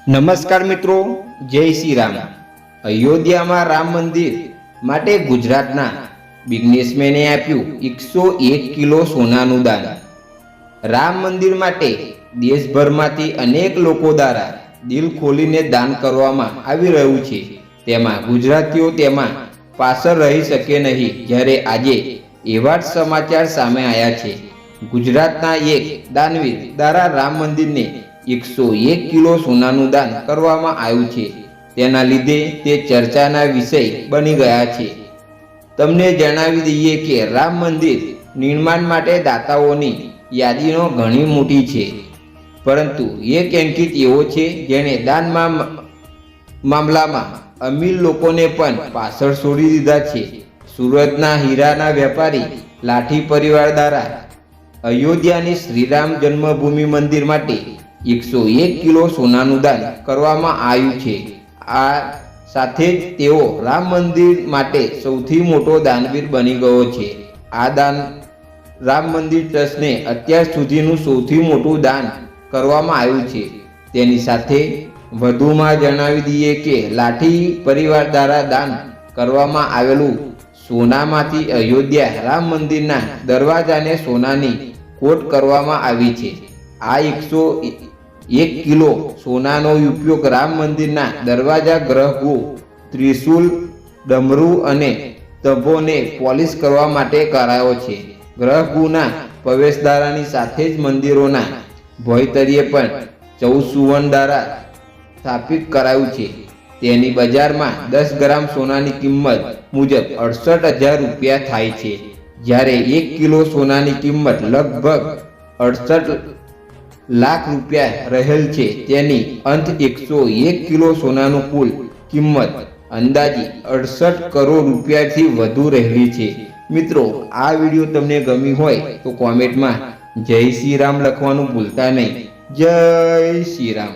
નમસ્કાર મિત્રો, જય શ્રી રામ। અયોધ્યામાં રામ મંદિર માટે ગુજરાતના બિઝનેસમેને આપ્યું 101 કિલો સોનાનું દાન। રામ મંદિર માટે દેશભરમાંથી અનેક લોકો દ્વારા દિલ ખોલીને દાન કરવામાં આવી રહ્યું છે। તેમાં ગુજરાતીઓ તેમાં પાછળ રહી શકે નહીં, જ્યારે આજે એવા જ સમાચાર સામે આવ્યા છે। ગુજરાતના એક દાનવીર દ્વારા રામ મંદિરને 101 કિલો સોનાનું દાન કરવામાં આવ્યું છે। તેના લીધે તે ચર્ચાના વિષય બની ગયા છે। તમને જણાવી દઈએ કે રામ મંદિર નિર્માણ માટે દાતાઓની યાદીનો ઘણી મોટી છે, પરંતુ એક અંકિત એવો છે જેણે દાનમાં મામલામાં અમીર લોકોને પણ પાછળ છોડી દીધા છે। સુરતના હીરાના વેપારી લાઠી પરિવાર દ્વારા અયોધ્યાની શ્રીરામ જન્મભૂમિ મંદિર માટે 101 કિલો સોનાનું દાન કરવામાં આવ્યું છે। આ સાથે જ તેઓ રામ મંદિર માટે સૌથી મોટો દાનવીર બની ગયો છે। આ દાન રામ મંદિર ટ્રસ્ટને અત્યાર સુધીનું સૌથી મોટું દાન કરવામાં આવ્યું છે। તેની સાથે વધુમાં જણાવી દઈએ કે લાઠી પરિવાર દ્વારા દાન કરવામાં આવેલું સોનામાંથી અયોધ્યા રામ મંદિરના દરવાજાને સોનાની કોટ કરવામાં આવી છે। આ 101 કિલો સોનાનો ઉપયોગ રામ મંદિરના દરવાજા, ગ્રહગૃહ, ત્રિશુલ, ડમરૂ અને સ્તંભોને પોલિશ કરવા માટે કરાયો છે। ગ્રહગૃહના પ્રવેશદ્વારની સાથે જ મંદિરોના ભોયતળિયે પણ 14 સુવર્ણ દ્વારા સ્થાપિત કરાયું છે। તેની બજારમાં 10 ગ્રામ સોનાની કિંમત મુજબ 68,000 રૂપિયા થાય છે, જ્યારે 1 કિલો સોનાની કિંમત લગભગ 68 લાખ રૂપિયા રહેલ છે। તેની અંત 101 કિલો સોનાનું કુલ કિંમત અંદાજે 68 કરોડ રૂપિયાથી વધુ રહેલી છે। મિત્રો, આ વિડીયો તમને ગમી હોય તો કોમેન્ટમાં જય શ્રી રામ લખવાનું ભૂલતા નહીં। જય શ્રી રામ।